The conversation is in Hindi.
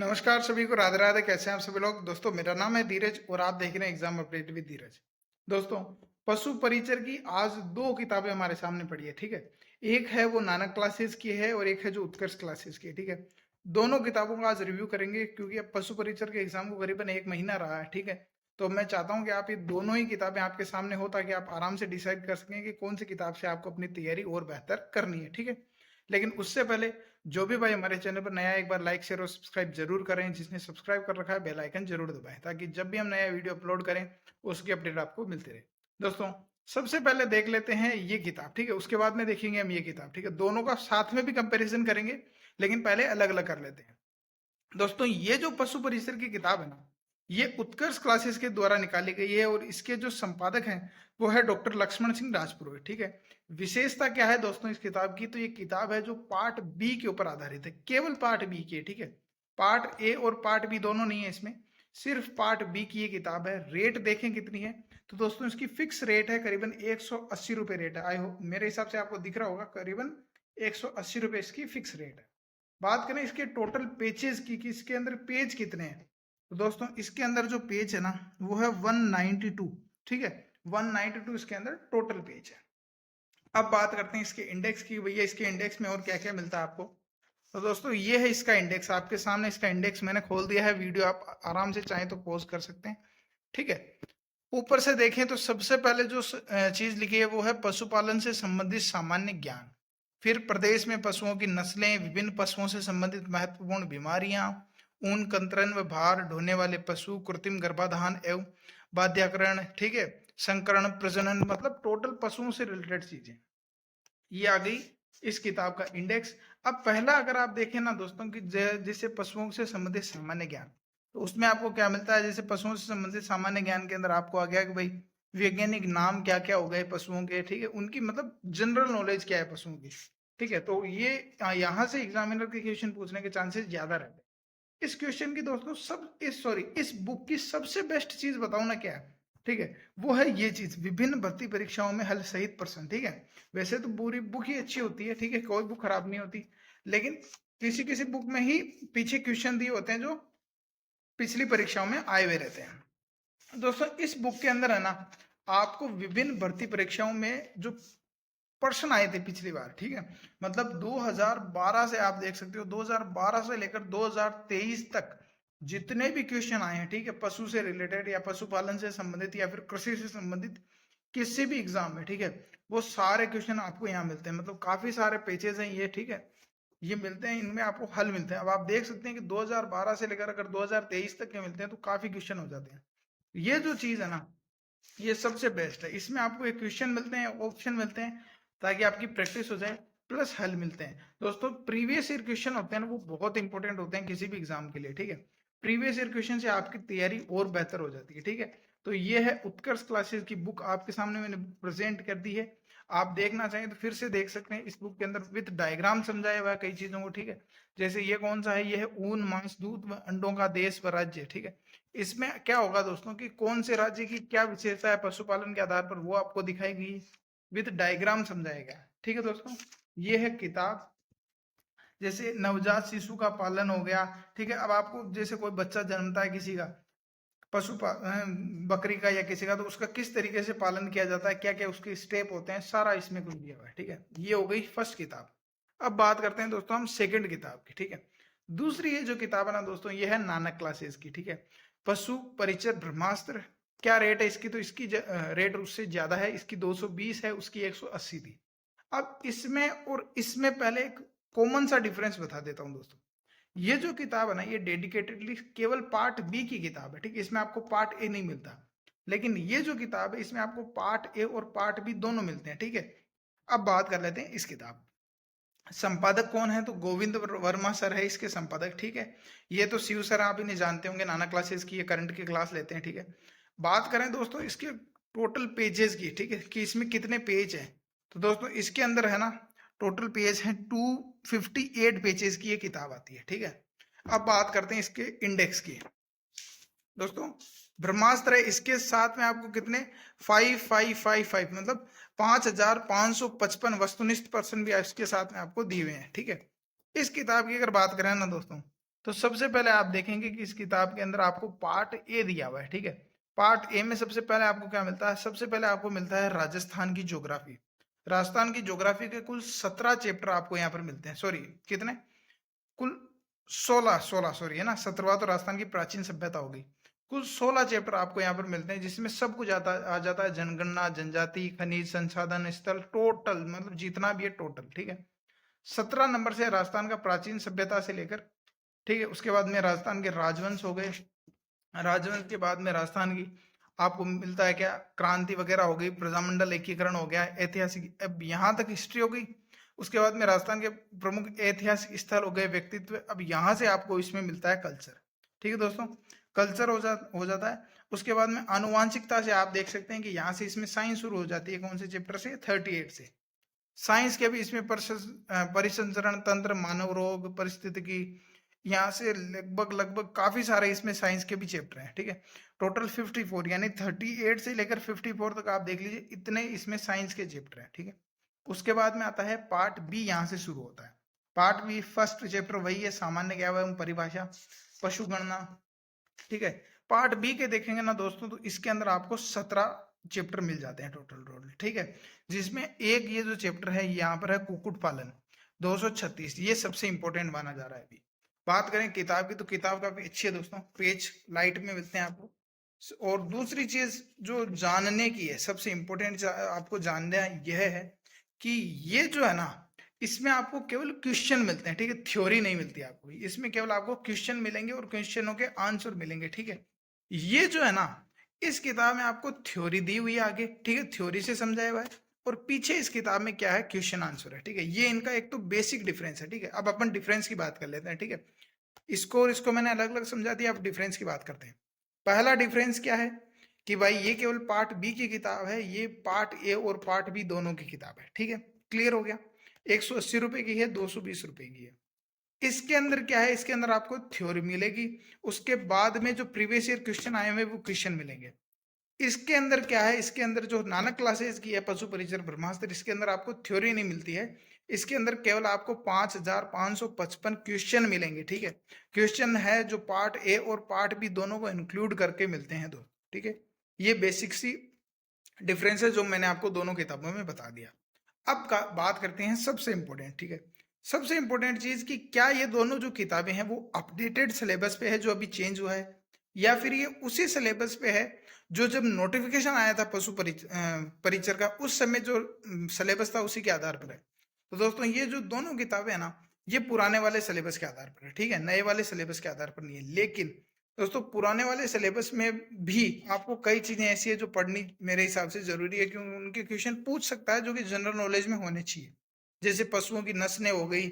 नमस्कार सभी को, राधे राधे। कैसे हैं आप सभी लोग? दोस्तों, मेरा नाम है धीरज और आप देख रहे हैं एग्जाम अपडेट विद धीरज। दोस्तों, पशु परिचर की आज दो किताबें हमारे सामने पड़ी है, ठीक है। एक है वो नानक क्लासेस की है और एक है जो उत्कर्ष क्लासेस की है, ठीक है। दोनों किताबों का आज रिव्यू करेंगे क्योंकि अब पशु परिचर के एग्जाम को करीबन एक महीना रहा है, ठीक है। तो मैं चाहता हूँ कि आप ये दोनों ही किताबें आपके सामने हो ताकि आप आराम से डिसाइड कर सकें कि कौन सी किताब से आपको अपनी तैयारी और बेहतर करनी है, ठीक है। लेकिन उससे पहले जो भी भाई हमारे चैनल पर नया है, एक बार लाइक शेयर और सब्सक्राइब जरूर करें। जिसने सब्सक्राइब कर रखा है बेल आइकन जरूर दबाएं ताकि जब भी हम नया वीडियो अपलोड करें उसकी अपडेट आपको मिलती रहे। दोस्तों, सबसे पहले देख लेते हैं ये किताब, ठीक है। उसके बाद में देखेंगे हम ये किताब, ठीक है। दोनों का साथ में भी कंपैरिजन करेंगे, लेकिन पहले अलग अलग कर लेते हैं। दोस्तों, ये जो पशु परिसर की किताब है ना, ये उत्कर्ष क्लासेस के द्वारा निकाली गई है और इसके जो संपादक हैं वो है डॉक्टर लक्ष्मण सिंह राजपुरोहित, ठीक है। विशेषता क्या है दोस्तों इस किताब की? तो ये किताब है जो पार्ट बी के ऊपर आधारित है, केवल पार्ट बी की है, ठीक है। पार्ट ए और पार्ट बी दोनों नहीं है इसमें, सिर्फ पार्ट बी की ये किताब है। रेट देखें कितनी है, तो दोस्तों इसकी फिक्स रेट है करीबन 180 रुपये रेट है। आई होप मेरे हिसाब से आपको दिख रहा होगा, करीबन 180 रुपये इसकी फिक्स रेट है। बात करें इसके टोटल पेजेस की कि इसके अंदर पेज कितने हैं, तो दोस्तों इसके अंदर जो पेज है ना वो है 192, ठीक है। 192 इसके अंदर टोटल पेज है। अब बात करते हैं इसके इंडेक्स की। भैया इसके इंडेक्स में और क्या क्या मिलता है आपको? तो दोस्तों ये है इसका इंडेक्स, आपके सामने इसका इंडेक्स मैंने खोल दिया है। वीडियो आप आराम से चाहें तो पॉज कर सकते हैं, ठीक है। ऊपर से देखें तो सबसे पहले जो चीज लिखी है वो है पशुपालन से संबंधित सामान्य ज्ञान। फिर प्रदेश में पशुओं की नस्लें, विभिन्न पशुओं से संबंधित महत्वपूर्ण बीमारियां, ऊन कंत्रण व भार ढोने वाले पशु, कृत्रिम गर्भाधान एवं बाध्याकरण, ठीक है, संकरण, प्रजनन, मतलब टोटल पशुओं से रिलेटेड चीजें। ये आ गई इस किताब का इंडेक्स। अब पहला अगर आप देखें ना दोस्तों कि जैसे पशुओं से संबंधित सामान्य ज्ञान, तो उसमें आपको क्या मिलता है? जैसे पशुओं से संबंधित सामान्य ज्ञान के अंदर आपको आ गया कि भाई वैज्ञानिक नाम क्या क्या हो गए पशुओं के, ठीक है, उनकी मतलब जनरल नॉलेज क्या है पशुओं की, ठीक है। तो ये यहाँ से एग्जामिनर के क्वेश्चन पूछने के चांसेस ज्यादा रहते हैं। इस क्वेश्चन की दोस्तों इस बुक की सबसे बेस्ट चीज बताओ ना क्या है, ठीक है। वो है ये चीज, विभिन्न भर्ती परीक्षाओं में हल सहित प्रश्न, ठीक है। वैसे तो पूरी बुक ही अच्छी होती है, ठीक है, कोई बुक खराब नहीं होती, लेकिन किसी किसी बुक में ही पीछे क्वेश्चन दिए होते हैं जो पिछली परीक्षाओं में आए हुए रहते हैं। दोस्तों इस बुक के अंदर है ना आपको विभिन्न भर्ती परीक्षाओं में जो प्रश्न आए थे पिछली बार, ठीक है, मतलब 2012 से आप देख सकते हो, 2012 से लेकर 2023 तक जितने भी क्वेश्चन आए हैं, ठीक है, पशु से रिलेटेड या पशुपालन से संबंधित या फिर कृषि से संबंधित किसी भी एग्जाम में, ठीक है, वो सारे क्वेश्चन आपको यहाँ मिलते हैं। मतलब काफी सारे पेजेस हैं ये, ठीक है, ये मिलते हैं, इनमें आपको हल मिलते हैं। अब आप देख सकते हैं कि 2012 से लेकर अगर 2023 तक के मिलते हैं तो काफी क्वेश्चन हो जाते हैं। ये जो चीज है ना ये सबसे बेस्ट है। इसमें आपको एक क्वेश्चन मिलते हैं, ऑप्शन मिलते हैं ताकि आपकी प्रैक्टिस हो जाए, प्लस हल मिलते हैं। दोस्तों प्रीवियस ईयर क्वेश्चन होते हैं ना वो बहुत इंपॉर्टेंट होते हैं किसी भी एग्जाम के लिए, ठीक है। प्रीवियस ईयर क्वेश्चन से आपकी तैयारी और बेहतर हो जाती है, ठीक है। तो ये है उत्कर्ष क्लासेस की बुक, आपके सामने मैंने प्रेजेंट कर दी है। आप देखना चाहें तो फिर से देख सकते हैं। इस बुक के अंदर विद डायग्राम समझाया हुआ है कई चीजों को, ठीक है। जैसे ये कौन सा है? ये है ऊन, मांस, दूध व अंडों का देश व राज्य, ठीक है। इसमें क्या होगा दोस्तों कि कौन से राज्य की क्या विशेषता है पशुपालन के आधार पर वो आपको दिखाई गई, विद डायग्राम समझाया गया, ठीक है दोस्तों। ये है किताब। जैसे नवजात शिशु का पालन हो गया, ठीक है। अब आपको जैसे कोई बच्चा जन्मता है किसी का, बकरी का या किसी का, तो उसका किस तरीके से पालन किया जाता है, क्या क्या उसके स्टेप होते हैं, सारा इसमें कुछ दिया हुआ है, ठीक है। ये हो गई फर्स्ट किताब। अब बात करते हैं दोस्तों हम सेकंड किताब की, ठीक है। दूसरी ये जो किताब है ना दोस्तों ये है नानक क्लासेस की, ठीक है। पशु परिचय ब्रह्मास्त्र। क्या रेट है इसकी? तो इसकी रेट उससे ज्यादा है, इसकी 220 है, उसकी 180 थी। अब इसमें और इसमें पहले एक कॉमन सा डिफरेंस बता देता हूं दोस्तों। ये जो किताब है ना ये डेडिकेटेडली केवल पार्ट बी की किताब है, ठीक है। इसमें आपको पार्ट ए नहीं मिलता, लेकिन ये जो किताब है इसमें आपको पार्ट ए और पार्ट बी दोनों मिलते हैं, ठीक है। अब बात कर लेते हैं इस किताब। संपादक कौन है? तो गोविंद वर्मा सर है इसके संपादक, ठीक है। ये तो शिव सर आप इन्हें जानते होंगे, नाना क्लासेस की, ये करंट की क्लास लेते हैं, ठीक है। बात करें दोस्तों इसके टोटल पेजेस की, ठीक है, कि इसमें कितने पेज हैं, तो दोस्तों इसके अंदर है ना टोटल पेज है 258 पेजेस की ये किताब आती है, ठीक है। अब बात करते हैं इसके इंडेक्स की। दोस्तों ब्रह्मास्त्र है, इसके साथ में आपको कितने 5555 मतलब 5555 वस्तुनिष्ठ पर्सन भी इसके साथ में आपको दिए हुए हैं, ठीक है। इस किताब की अगर बात करें ना दोस्तों तो सबसे पहले आप देखेंगे कि इस किताब के अंदर आपको पार्ट ए दिया हुआ है, ठीक है। पार्ट ए में सबसे पहले आपको क्या मिलता है? सबसे पहले आपको मिलता है राजस्थान की ज्योग्राफी। राजस्थान की ज्योग्राफी के कुल 17 चैप्टर आपको यहाँ पर मिलते हैं। सॉरी, कितने? कुल 16, 16 सॉरी, है ना। 17वां तो राजस्थान की प्राचीन सभ्यता हो गई। कुल 16 चैप्टर आपको यहाँ पर मिलते हैं, जिसमें सब कुछ आ जाता है। जनगणना, जनजाति, खनिज संसाधन स्थल, टोटल मतलब जितना भी है टोटल, ठीक है। 17 नंबर से राजस्थान का प्राचीन सभ्यता से लेकर, ठीक है। उसके बाद में राजस्थान के राजवंश हो गए। राजवंश के बाद में राजस्थान की आपको मिलता है क्या? क्रांति वगैरह हो गई, प्रजामंडल एकीकरण हो गया, ऐतिहासिक, अब यहाँ तक हिस्ट्री हो गई। उसके बाद में राजस्थान के प्रमुख ऐतिहासिक स्थल हो गए, व्यक्तित्व। अब यहाँ से आपको इसमें मिलता है कल्चर, ठीक है दोस्तों। कल्चर हो जाता है। उसके बाद में आनुवांशिकता से आप देख सकते हैं कि यहाँ से इसमें साइंस शुरू हो जाती है। कौन से चैप्टर से? 38 से। साइंस के भी इसमें परिसंचरण तंत्र, मानव रोग, परिस्थिति की, यहाँ से लगभग लगभग काफी सारे इसमें साइंस के भी चैप्टर हैं, ठीक है। टोटल 54, यानी 38 से लेकर 54 तक आप देख लीजिए, इतने इसमें साइंस के चैप्टर हैं, ठीक है। उसके बाद में आता है पार्ट बी, यहाँ से शुरू होता है। पार्ट बी फर्स्ट चैप्टर वही है, सामान्य ज्ञान एवं परिभाषा, पशु गणना, ठीक है। पार्ट बी के देखेंगे ना दोस्तों, तो इसके अंदर आपको 17 चैप्टर मिल जाते हैं टोटल, ठीक है। जिसमें एक ये जो चैप्टर है यहाँ पर है कुक्कुट पालन, 236, ये सबसे इंपॉर्टेंट माना जा रहा है अभी। बात करें किताब की, तो किताब काफी अच्छी है दोस्तों, पेज लाइट में मिलते हैं आपको। और दूसरी चीज जो जानने की है, सबसे इंपॉर्टेंट आपको जानना यह है कि ये जो है ना, इसमें आपको केवल क्वेश्चन मिलते हैं, ठीक है। थ्योरी नहीं मिलती आपको, इसमें केवल आपको क्वेश्चन मिलेंगे और क्वेश्चनों के आंसर मिलेंगे, ठीक है। ये जो है ना, इस किताब में आपको थ्योरी दी हुई है आगे, ठीक है, थ्योरी से समझाया हुआ है। और पीछे इस किताब में क्या है? क्वेश्चन आंसर है, ठीक है। ये इनका एक तो बेसिक डिफरेंस है, ठीक है। अब अपन डिफरेंस की बात कर लेते हैं, ठीक है। इसको और इसको मैंने अलग अलग समझा दिया, अब डिफरेंस की बात करते हैं। पहला डिफरेंस क्या है कि भाई ये केवल पार्ट बी की किताब है, ये पार्ट ए और पार्ट बी दोनों की किताब है, ठीक है। क्लियर हो गया? 180 रुपए की है, 220 रुपए की है। इसके अंदर क्या है? इसके अंदर आपको थ्योरी मिलेगी, उसके बाद में जो प्रीवियस ईयर क्वेश्चन आए हुए वो क्वेश्चन मिलेंगे। इसके अंदर क्या है? इसके अंदर जो नानक क्लासेस की है, पशु परिचर ब्रह्मास्त्र, इसके अंदर आपको थ्योरी नहीं मिलती है। इसके अंदर केवल आपको 5555 क्वेश्चन मिलेंगे, ठीक है। क्वेश्चन है जो पार्ट ए और पार्ट बी दोनों को इंक्लूड करके मिलते हैं दो, ठीक है। ये बेसिक सी डिफरेंस है जो मैंने आपको दोनों किताबों में बता दिया। अब बात करते हैं सबसे इंपॉर्टेंट, ठीक है। सबसे इंपॉर्टेंट चीज कि क्या ये दोनों जो किताबें हैं वो अपडेटेड सिलेबस पे है, जो अभी चेंज हुआ है, या फिर ये उसी सिलेबस पे है जो जब नोटिफिकेशन आया था पशु परिचर का, उस समय जो सिलेबस था उसी के आधार पर है। तो दोस्तों ये जो दोनों किताबें हैं ना, ये पुराने वाले सिलेबस के आधार पर है, ठीक है, नए वाले सिलेबस के आधार पर नहीं है। लेकिन दोस्तों पुराने वाले सिलेबस में भी आपको कई चीजें ऐसी है जो पढ़नी मेरे हिसाब से जरूरी है, क्योंकि उनके क्वेश्चन पूछ सकता है जो कि जनरल नॉलेज में होने चाहिए। जैसे पशुओं की नस्लें हो गई,